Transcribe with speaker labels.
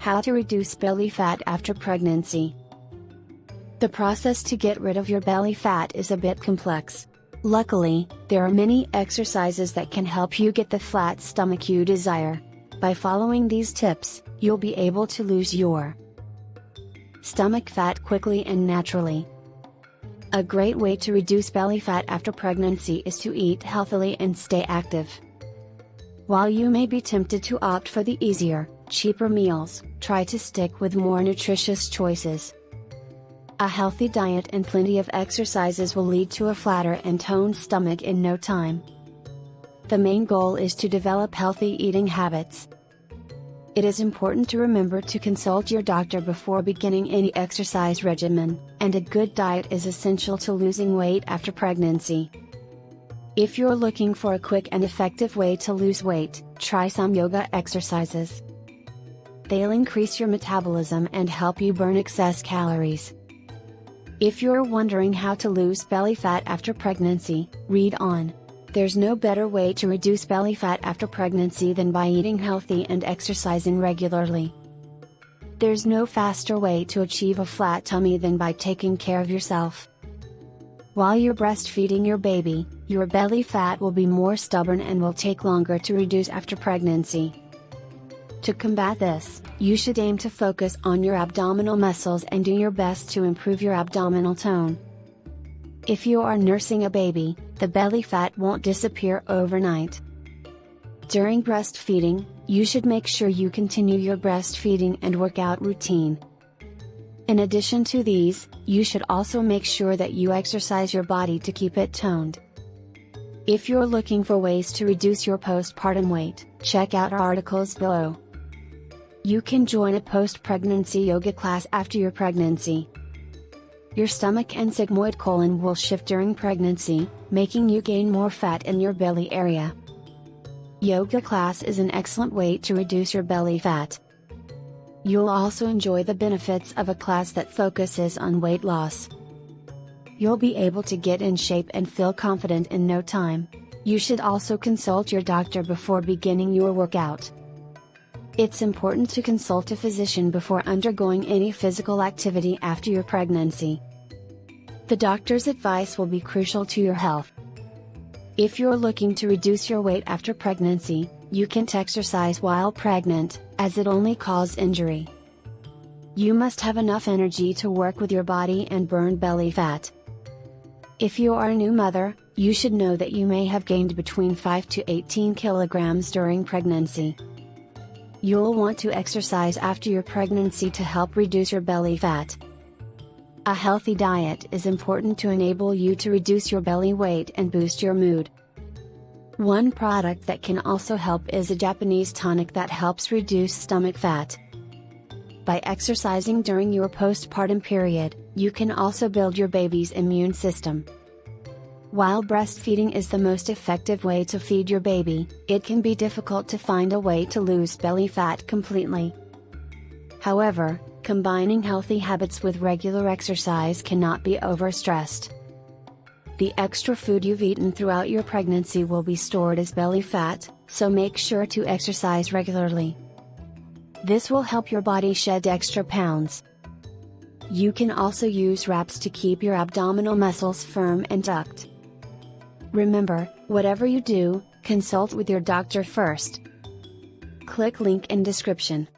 Speaker 1: How to reduce belly fat after pregnancy. The process to get rid of your belly fat is a bit complex. Luckily, there are many exercises that can help you get the flat stomach you desire. By following these tips, you'll be able to lose your stomach fat quickly and naturally. A great way to reduce belly fat after pregnancy is to eat healthily and stay active. While you may be tempted to opt for the easier, cheaper meals, try to stick with more nutritious choices. A healthy diet and plenty of exercises will lead to a flatter and toned stomach in no time. The main goal is to develop healthy eating habits. It is important to remember to consult your doctor before beginning any exercise regimen, and a good diet is essential to losing weight after pregnancy. If you're looking for a quick and effective way to lose weight, try some yoga exercises. They'll increase your metabolism and help you burn excess calories. If you're wondering how to lose belly fat after pregnancy, read on. There's no better way to reduce belly fat after pregnancy than by eating healthy and exercising regularly. There's no faster way to achieve a flat tummy than by taking care of yourself. While you're breastfeeding your baby, your belly fat will be more stubborn and will take longer to reduce after pregnancy. To combat this, you should aim to focus on your abdominal muscles and do your best to improve your abdominal tone. If you are nursing a baby, the belly fat won't disappear overnight. During breastfeeding, you should make sure you continue your breastfeeding and workout routine. In addition to these, you should also make sure that you exercise your body to keep it toned. If you're looking for ways to reduce your postpartum weight, check out our articles below. You can join a post-pregnancy yoga class after your pregnancy. Your stomach and sigmoid colon will shift during pregnancy, making you gain more fat in your belly area. Yoga class is an excellent way to reduce your belly fat. You'll also enjoy the benefits of a class that focuses on weight loss. You'll be able to get in shape and feel confident in no time. You should also consult your doctor before beginning your workout. It's important to consult a physician before undergoing any physical activity after your pregnancy. The doctor's advice will be crucial to your health. If you're looking to reduce your weight after pregnancy, you can't exercise while pregnant, as it only causes injury. You must have enough energy to work with your body and burn belly fat. If you are a new mother, you should know that you may have gained between 5 to 18 kilograms during pregnancy. You'll want to exercise after your pregnancy to help reduce your belly fat. A healthy diet is important to enable you to reduce your belly weight and boost your mood. One product that can also help is a Japanese tonic that helps reduce stomach fat. By exercising during your postpartum period, you can also build your baby's immune system. While breastfeeding is the most effective way to feed your baby, it can be difficult to find a way to lose belly fat completely. However, combining healthy habits with regular exercise cannot be overstressed. The extra food you've eaten throughout your pregnancy will be stored as belly fat, so make sure to exercise regularly. This will help your body shed extra pounds. You can also use wraps to keep your abdominal muscles firm and tucked. Remember, whatever you do, consult with your doctor first. Click link in description.